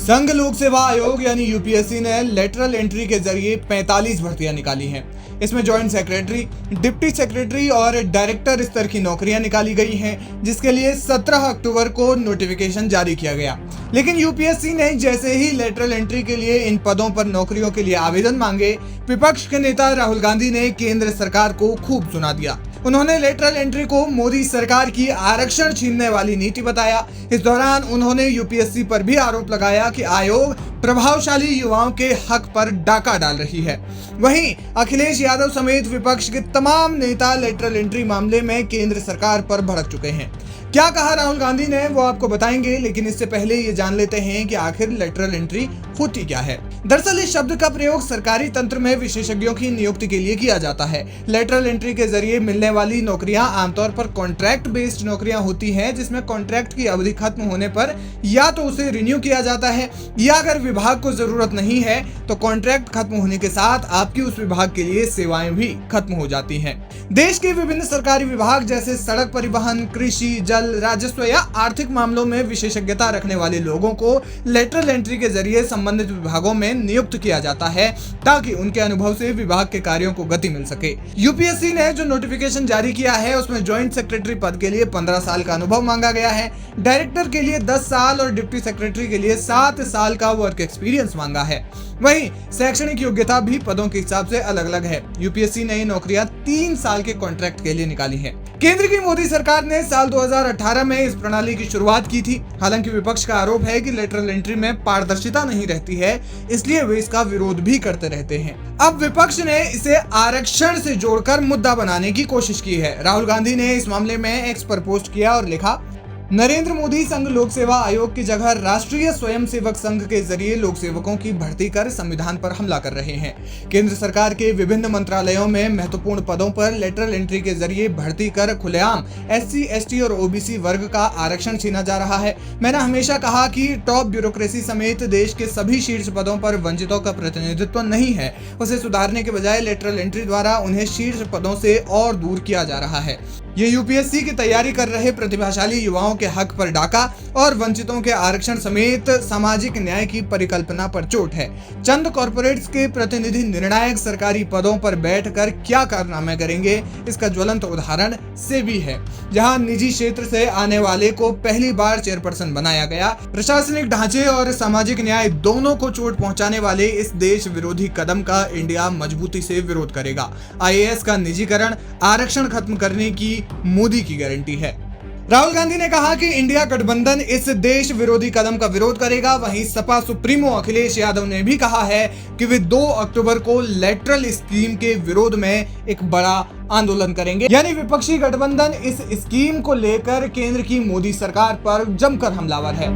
संघ लोक सेवा आयोग यानी यूपीएससी ने लेटरल एंट्री के जरिए 45 भर्तियां निकाली हैं। इसमें जॉइंट सेक्रेटरी, डिप्टी सेक्रेटरी और डायरेक्टर स्तर की नौकरियां निकाली गई हैं, जिसके लिए 17 अक्टूबर को नोटिफिकेशन जारी किया गया। लेकिन यूपीएससी ने जैसे ही लेटरल एंट्री के लिए इन पदों पर नौकरियों के लिए आवेदन मांगे, विपक्ष के नेता राहुल गांधी ने केंद्र सरकार को खूब सुना दिया। उन्होंने लेटरल एंट्री को मोदी सरकार की आरक्षण छीनने वाली नीति बताया। इस दौरान उन्होंने यूपीएससी पर भी आरोप लगाया कि आयोग प्रभावशाली युवाओं के हक पर डाका डाल रही है। वहीं अखिलेश यादव समेत विपक्ष के तमाम नेता लेटरल एंट्री मामले में केंद्र सरकार पर भड़क चुके हैं। क्या कहा राहुल गांधी ने वो आपको बताएंगे, लेकिन इससे पहले ये जान लेते हैं कि आखिर लेटरल एंट्री होती क्या है। दरअसल इस शब्द का प्रयोग सरकारी तंत्र में विशेषज्ञों की नियुक्ति के लिए किया जाता है। लेटरल एंट्री के जरिए मिलने वाली नौकरियां आमतौर पर कॉन्ट्रैक्ट बेस्ड नौकरियां होती हैं, जिसमें कॉन्ट्रैक्ट की अवधि खत्म होने पर या तो उसे रिन्यू किया जाता है, या अगर विभाग को जरूरत नहीं है तो कॉन्ट्रैक्ट खत्म होने के साथ आपकी उस विभाग के लिए सेवाएं भी खत्म हो जाती हैं। देश के विभिन्न सरकारी विभाग जैसे सड़क परिवहन, कृषि, जल, राजस्व या आर्थिक मामलों में विशेषज्ञता रखने वाले लोगों को लेटरल एंट्री के जरिए संबंधित विभागों में नियुक्त किया जाता है, ताकि उनके अनुभव से विभाग के कार्यों को गति मिल सके। यूपीएससी ने जो नोटिफिकेशन जारी किया है उसमें ज्वाइंट सेक्रेटरी पद के लिए 15 साल का अनुभव मांगा गया है, डायरेक्टर के लिए 10 साल और डिप्टी सेक्रेटरी के लिए 7 साल का वर्क एक्सपीरियंस मांगा है। वहीं शैक्षणिक योग्यता भी पदों के हिसाब से अलग अलग है। यूपीएससी ने ये नौकरियां 3 साल के कॉन्ट्रैक्ट के लिए निकाली हैं। केंद्र की मोदी सरकार ने साल 2018 में इस प्रणाली की शुरुआत की थी। हालांकि विपक्ष का आरोप है कि लेटरल एंट्री में पारदर्शिता नहीं रहती है, इसलिए वे इसका विरोध भी करते रहते हैं। अब विपक्ष ने इसे आरक्षण से जोड़कर मुद्दा बनाने की कोशिश की है। राहुल गांधी ने इस मामले में एक्स पर पोस्ट किया और लिखा, नरेंद्र मोदी संघ लोक सेवा आयोग की जगह राष्ट्रीय स्वयंसेवक संघ के जरिए लोक सेवकों की भर्ती कर संविधान पर हमला कर रहे हैं। केंद्र सरकार के विभिन्न मंत्रालयों में महत्वपूर्ण पदों पर लेटरल एंट्री के जरिए भर्ती कर खुलेआम एससी, एसटी और ओबीसी वर्ग का आरक्षण छीना जा रहा है। मैंने हमेशा कहा कि टॉप ब्यूरोक्रेसी समेत देश के सभी शीर्ष पदों पर वंचितों का प्रतिनिधित्व नहीं है। उसे सुधारने के बजाय लेटरल एंट्री द्वारा उन्हें शीर्ष पदों से और दूर किया जा रहा है। ये यूपीएससी की तैयारी कर रहे प्रतिभाशाली युवाओं के हक पर डाका और वंचितों के आरक्षण समेत सामाजिक न्याय की परिकल्पना पर चोट है। चंद कॉर्पोरेट्स के प्रतिनिधि निर्णायक सरकारी पदों पर बैठकर क्या कारनामे करेंगे, इसका ज्वलंत उदाहरण सेबी है, जहां निजी क्षेत्र से आने वाले को पहली बार चेयरपर्सन बनाया गया। प्रशासनिक ढांचे और सामाजिक न्याय दोनों को चोट पहुंचाने वाले इस देश विरोधी कदम का इंडिया मजबूती से विरोध करेगा। आईएएस का निजीकरण आरक्षण खत्म करने की मोदी की गारंटी है। राहुल गांधी ने कहा कि इंडिया गठबंधन इस देश विरोधी कदम का विरोध करेगा। वहीं सपा सुप्रीमो अखिलेश यादव ने भी कहा है कि वे 2 अक्टूबर को लेटरल स्कीम के विरोध में एक बड़ा आंदोलन करेंगे। यानी विपक्षी गठबंधन इस स्कीम को लेकर केंद्र की मोदी सरकार पर जमकर हमलावर है।